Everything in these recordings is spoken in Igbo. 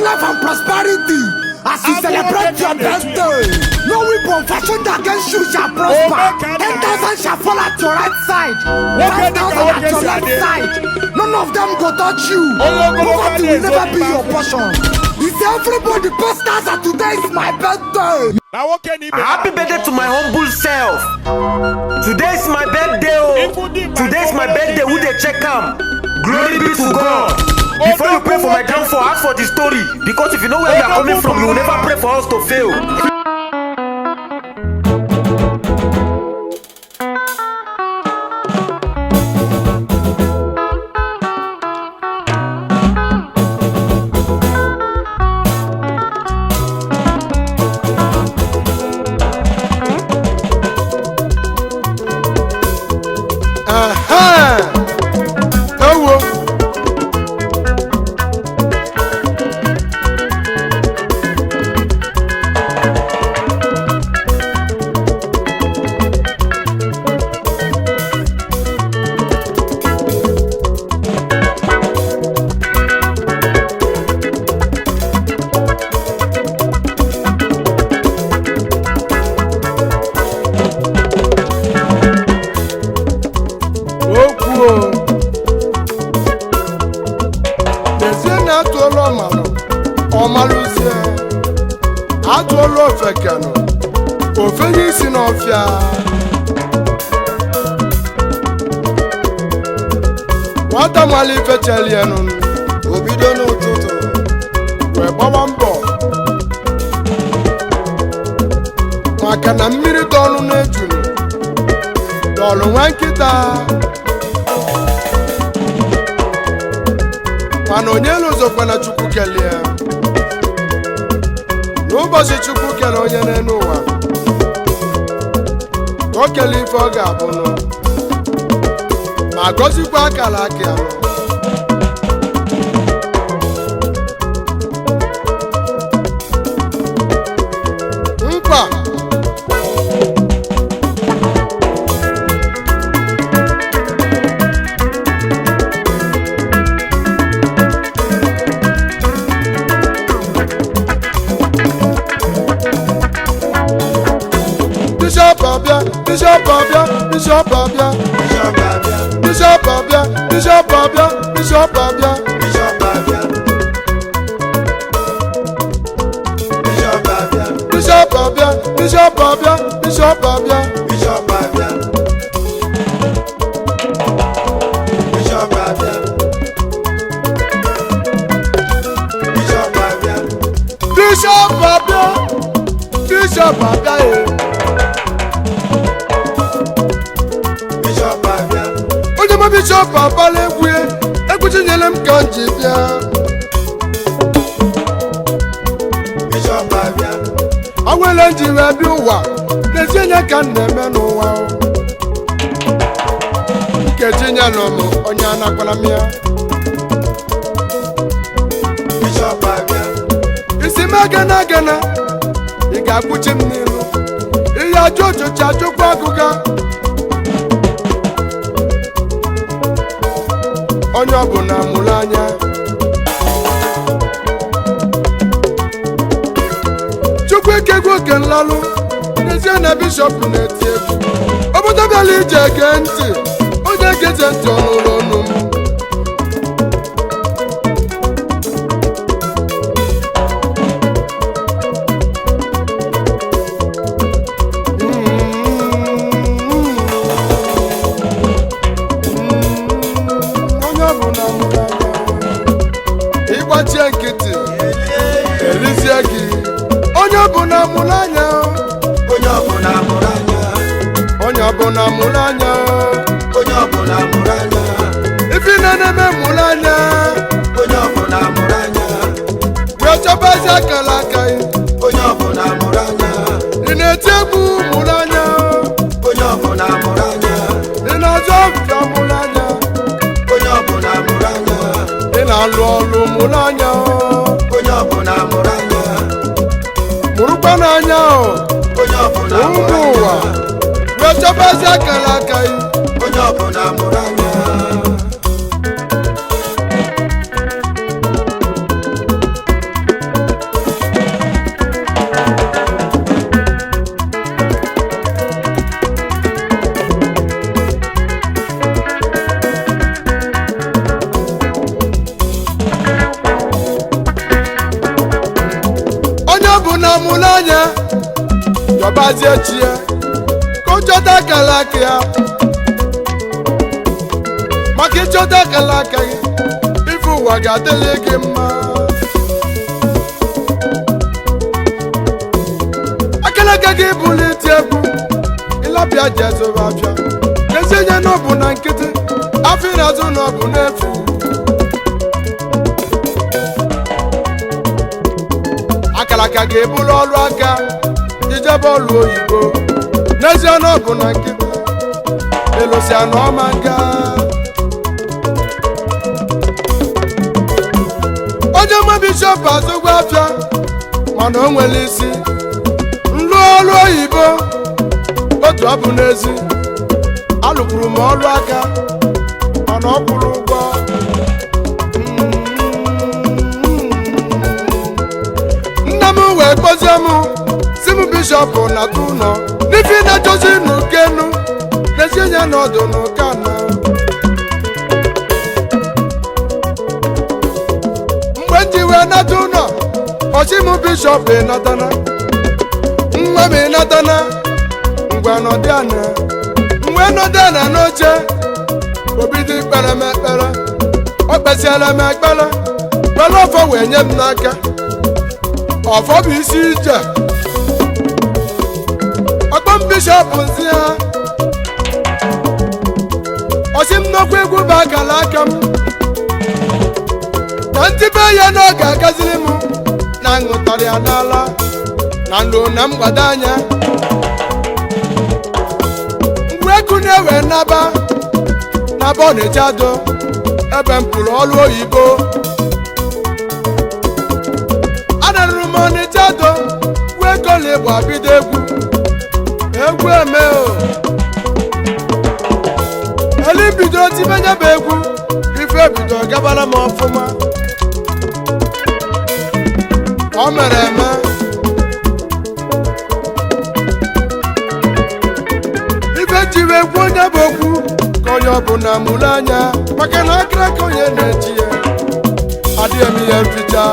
life and prosperity as you celebrate your birthday. No weapon fashioned against you shall prosper. 10,000 shall fall at your right side, 5,000 at your left side. None of them go touch you. Poverty will never be your portion. You see, everybody posters that today is my birthday. Happy birthday to my humble self. Today is my birthday. Today is my birthday. Who they check am? Glory be to God. Before you pray for my downfall, ask for the story. Because if you know where we are coming from, you will never pray for us to fail. Nwata mali fecheli enu obido n'ụtụtụ wee gbawa mbọ maka na mmiri dọọlụ n'ejunu dọọlụ nwa nkịta mana onye lụzokwa na Chukwu kelie n'ụbọchị Chukwu kele onye n'elu ụwa ka o kele ife ọ ga-abụnụ ma gọzikwa akara aka ya nkwa Bishop Abia, Bishop Abia, Bishop Abia, Bishop Abia, Bishop Abia, Bishop Abia, Bishop Abia, Bishop Abia, Bishop Abia, Bishop Abia, Bishop Abia, Bishop Abia, Bishop Abia, Bishop Abia, Bishop Abia. Bishop Abale egwu egwuchinyere m ka nji bịa Bishop Abia awele nji wee bịa ụwa n'ezi enye ka m na-eme n'ụwa nkeji nyelụ m onye anakwala m ya Bishop Abia isi m agana agana ị ga-akwụchi m n'ilu ihe ajụ ọchụchị ajụkwa agụga onye ọbụla mụrụ anya Chukwu ekegwu oke nlalụ n'ezie na bishọp na-eti egwu obodo bịala ije gee ntị onye geze ntị ọnụrụ ọnụ ịgbachie nkịtị elizie gị onye ọbụla mụrụ anya onye ọbụla mụrụ anya onye ọbụla mụrụ anya onye ọbụla mụrụ anya ife na-eme mụrụ anya onye ọbụla mụrụ anya wee chọbazi akara aka onye ọbụla mụrụ anya ị na-eti egwu mụrụ anya onye ọbụla mụrụ anya ị na-azụ ọbịa mụrụ anya onye ọbụla mụrụ anya ị na-alụ ọrụ mụrụ anya onye ọbụla mụrụ anya mụrụkwa n'anya onye ọbụla mụrụ ụwa wee chọbazi akara aka onye ọbụla mụrụ anya mụrụ anya yọbazie chi ya ka ọ chọta akala aka ya maka ịchọta akala aka gị ife ụwa ga-adịrị gị mma akala aka gị bụrụ iti egwu ịlapịa ji ezobe afịa kezie nye na ọ bụ na nkịtị afọ ịrazụ na ọ bụ n'efu akala aka ga-ebulu ọrụ aka ijebe ọrụ oyibo n'ezie na ọ bụ na nkịtị elosia na ọma nga onye nwe bishọp azụgwa afịa mana o nwere isi nlụ ọrụ oyibo otu ọ bụ n'ezi alụkwuru m ọrụ aka mana ọ kwụrụ ụgwọ nna m wee kpọzie m si m bishọp na-atụ ụlọ n'ife na-ejozi n'ukenu n'ezi enye n'ọdụ n'ụka nọ mgbe ndị wee nata ụlọ ọchị m bishọp ịnatana nwa m ịnatana ngwa nọdị ana mgbe nọdị ana n'oche obido ikpere m ekpere o kpesiara m ekpere kpere ọfọ wee nye m n'aka ọfọ bụ isi ije ọkpọ m bishọp nzi ha ọsị m n'okwu egwu bụ akala aka m na ntibe ya na ọ ga-agaziri m na ṅụtara ya n'ala na nlo na mgbado anya mgbe eku na-ewe naba ọ na-eche adọ ebe m pụrụ ọrụ oyibo anarụrụ m ọnịcha adọ wee goli bụ abido egwu eme o eli bidoro tibenye bụ egwu ife bidoro gabara m ọfụma ọ mere eme ife jiri egwu onye bụ okwu ka onye ọbụla mụrụ anya maka na akara ka onye na-eji ya adịghị m ihe mficha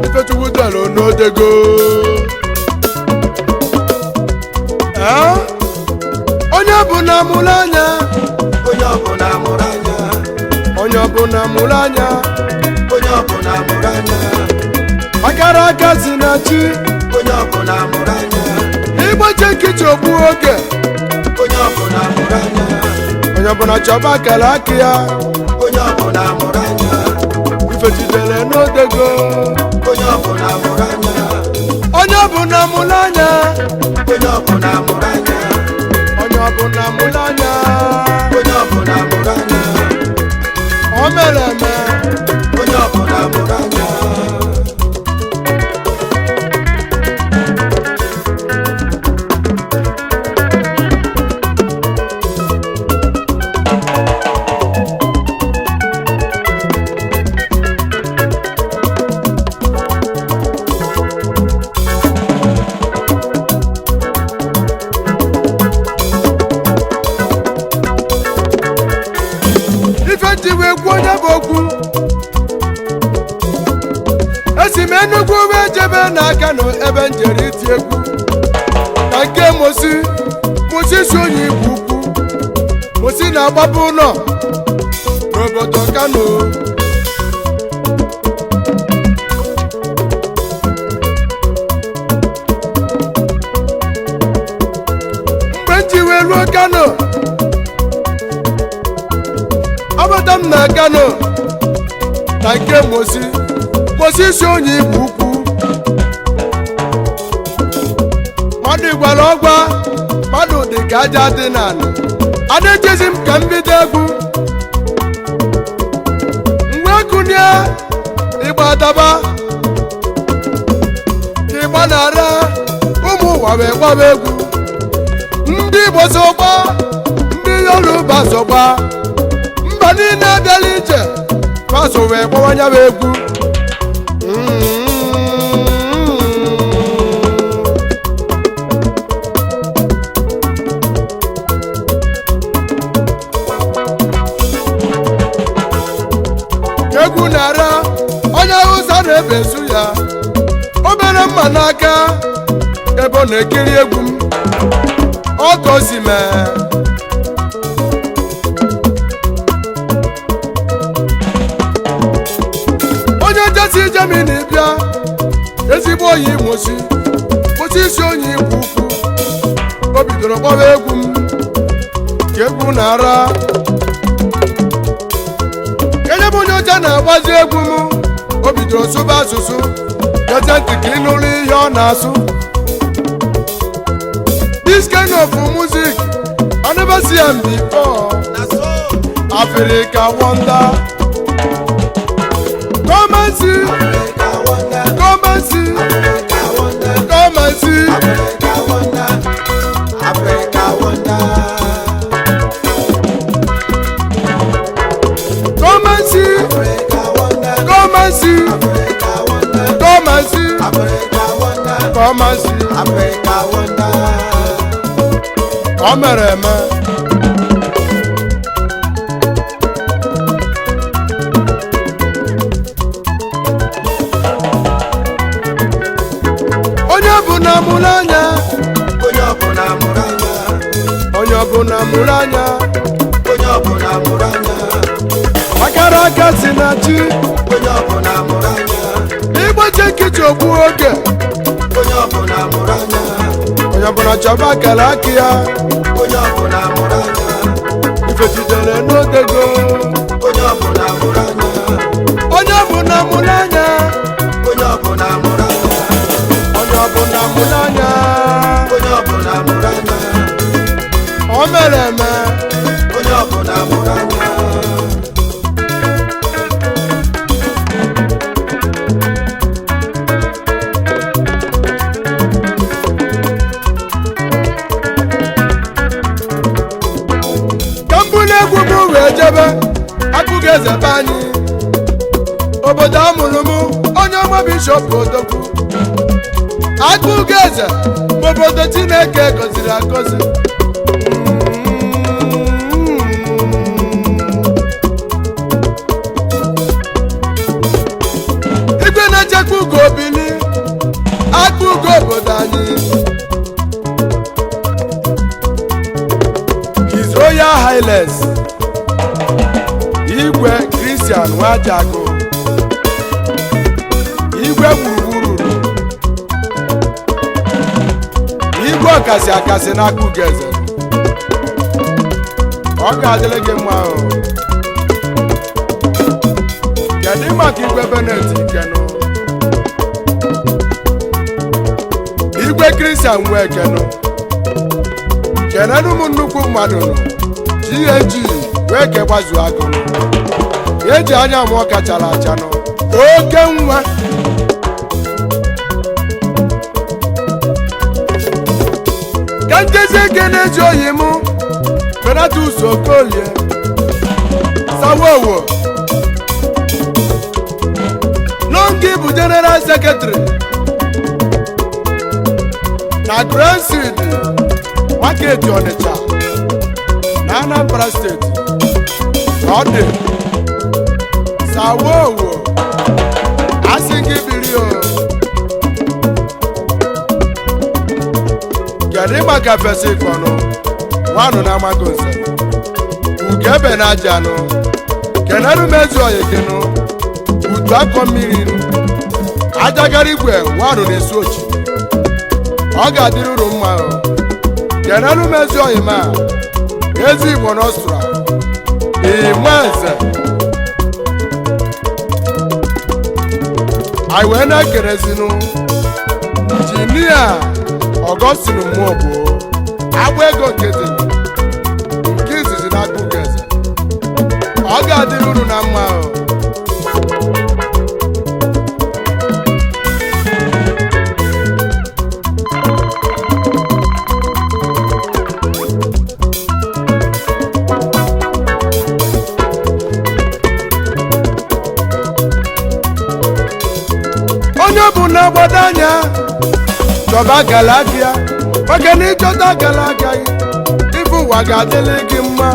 ifechukwu dara n'odego onye ọbụla mụrụ anya onye ọbụla mụrụ anya onye ọbụla mụrụ anya onye ọbụla mụrụ anya akara aka si na chi onye ọbụla mụrụ anya ịgbache nkịtị ogbu oge onye ọbụla mụrụ anya onye ọbụla chọba akara aka ya onye ọbụla mụrụ anya ifechidere n'odego onye ọbụla mụrụ anya onye ọbụla mụrụ anya onye ọbụla mụrụ anya onye ọbụla mụrụ anya onye ọbụla mụrụ anya o mere eme onye ọbụla mụrụ anya onye bụ okwu esi m Enugu wee jebe n'aka na ebe njere iti egwu na nke mosi si onye Igbo ukwu mosi na-agbapụ ụlọ n'obodo Kano mgbe m ji wee ruo Kano ọbata m na Kano na nke mosi si onye Igbo ukwu mmadụ gwara ọgwa mmadụ dị ka aja dị n'ala adịjezi m ka m bido egwu mgbe kụnye ịgba daba ịgba na-ara ụmụ ụwa wee gbaba egwu ndị Igbo sọgba ndị Yoruba sọgba mba niile abịala ije faso wee gbawanya bụ egwu egwu na-ara onye Hausa na-ebesu ya obere mma n'aka ebe ọ na-ekiri egwu m ọkọ si mee onye jesi Germany bịa ezigbo oyi mosi isi onye ikwu ukwu o bidoro kpọwa egwu m ka egwu na-ara enye m onye ọcha na-agbazi egwu m o bidoro sụba asụsụ gete ntị ka ịnụrụ ihe ọ na-asụ. This kind of music I never see am before. Africa wonder. Come and see. Come and see. Come and see. Africa wonder. Come and see. Come and see. Come and see. Come and see. Africa wonder. O mere eme onye ọbụla mụrụ anya Onye ọbụla mụrụ anya. onye ọbụla mụrụ anya Onye ọbụla mụrụ anya. akara aka si na chi Onye ọbụla mụrụ anya. igbochi nkịtị ogbu oge Onye ọbụla mụrụ anya. onye ọbụla chọba akara aka ya Onye ọbụla mụrụ anya. ifechidere n'odego Onye ọbụla mụrụ anya. onye ọbụla mụrụ anya Onye ọbụla mụrụ anya. onye ọbụla mụrụ anya Onye ọbụla mụrụ anya. o mere eme Onye ọbụla mụrụ anya. egwu m wee jebe akụghị eze be anyị obodo amụrụ m onye ọma bishọp odogwu akụghị eze bụ obodo Chineke gọziri agọzi igwe na-echekwa ugo obili akụghị obodo anyị Royal Highlands Igwe Christian Nwajago Igwe gburugburu Igwe ọkasị akasị n'akụghị eze ọ ga-adịrị gị mma ahụ kedu maka Igwe Benet Ikenu Igwe Christian Nwekenu kenenu m nnukwu mmadụ nọ GNG wee kegbazu agụ eji anya mụọ kachara acha nọ oke nwa ka njezi eke na-eji oyi m Benatus Okolie Sawowo Longi bụ General Secretary na Grand City Market Onitsha na Anambra State ọ dị Sawowo asị gị biri o kedu maka fesikọnụ nwanụ na amagonse ugebe na ajanụ keneru mezi oyekenu udu akọ mmiri ajagara igwe nwanụ na-esu ochi ọ ga-adịrị uru mma o keneru mezi oyima ezi Igbo n'Ọstra Imanze anyị wee na-ekerezinu injinia Ọgọstinu Mmụọbụ agba ego nkịtị nke izizi n'akụghị eze ọ ga-adịrị uru na mma o onye bụ na agbado anya chọba galabia maka na ịchọta galabia gị ibu ụwa ga-adịrị gị mma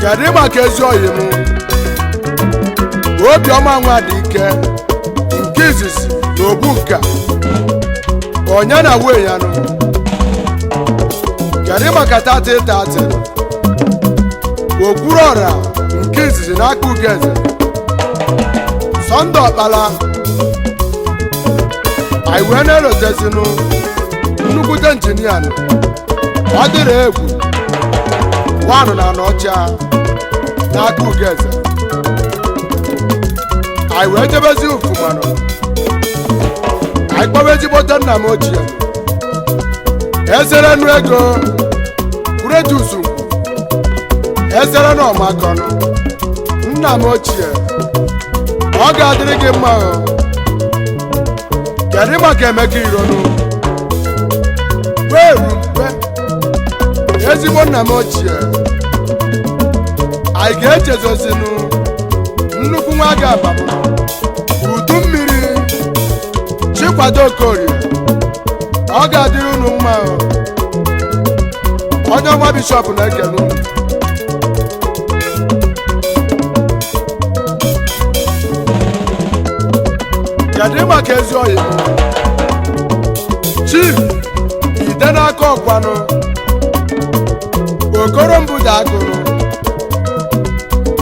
kedu maka ezi oyi m obiọma nwa dị ike nke izizi na obu nka onye na wee ya nụ kedu maka tati okwuru ọra nke izizi n'aka ugeze Sọnde ọkpala anyị wee na-elotezinụ nnukwute injinia ọ dịrị egwu nwanụ na n'ọcha n'aka ugeze anyị wee jebezi ufumanụ anyị kpọba ezigbote nna m ochie ezere nụ ego kurejusu ezere na ọmakọnụ nna m ochie ọ ga-adịrị gị mma kedu maka Emeka Ironu wee rukwe ezigbo nna m ochie anyị ga-echezozinu nnukwu nwa ga-abamụ udu mmiri Chikwado Okorie ọ ga-adịrị unu mma onye ọma bishọp na-ekele unu kedu maka ezi oyi Chief ide n'aka ọkwanụ Okoro Mbuda Agụrụ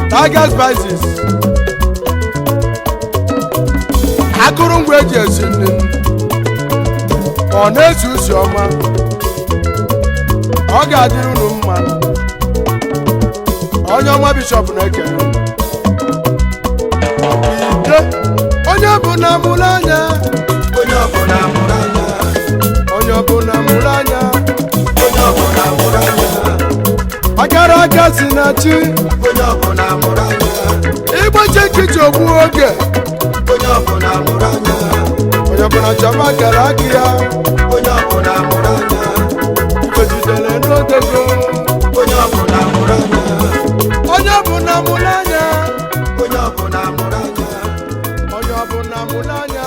Tiger Spices akụrụngwa eji esi nri ọ na-esi usi ọma ọ ga-adịrị unu mma onye ọma bishọp na-ekele ide onye ọbụla mụrụ anya onye ọbụla mụrụ anya onye ọbụla mụrụ anya onye ọbụla mụrụ anya agara aga si na chi onye ọbụla mụrụ anya ịgbachi nkịtị ogbu oge onye ọbụla mụrụ anya onye ọbụla chọba gara aka ya onye ọbụla mụrụ anya ejidere n'odego onye ọbụla mụrụ anya onye ọbụla mụrụ anya onye ọbụla mụrụ anya onye ọbụla mụrụ anya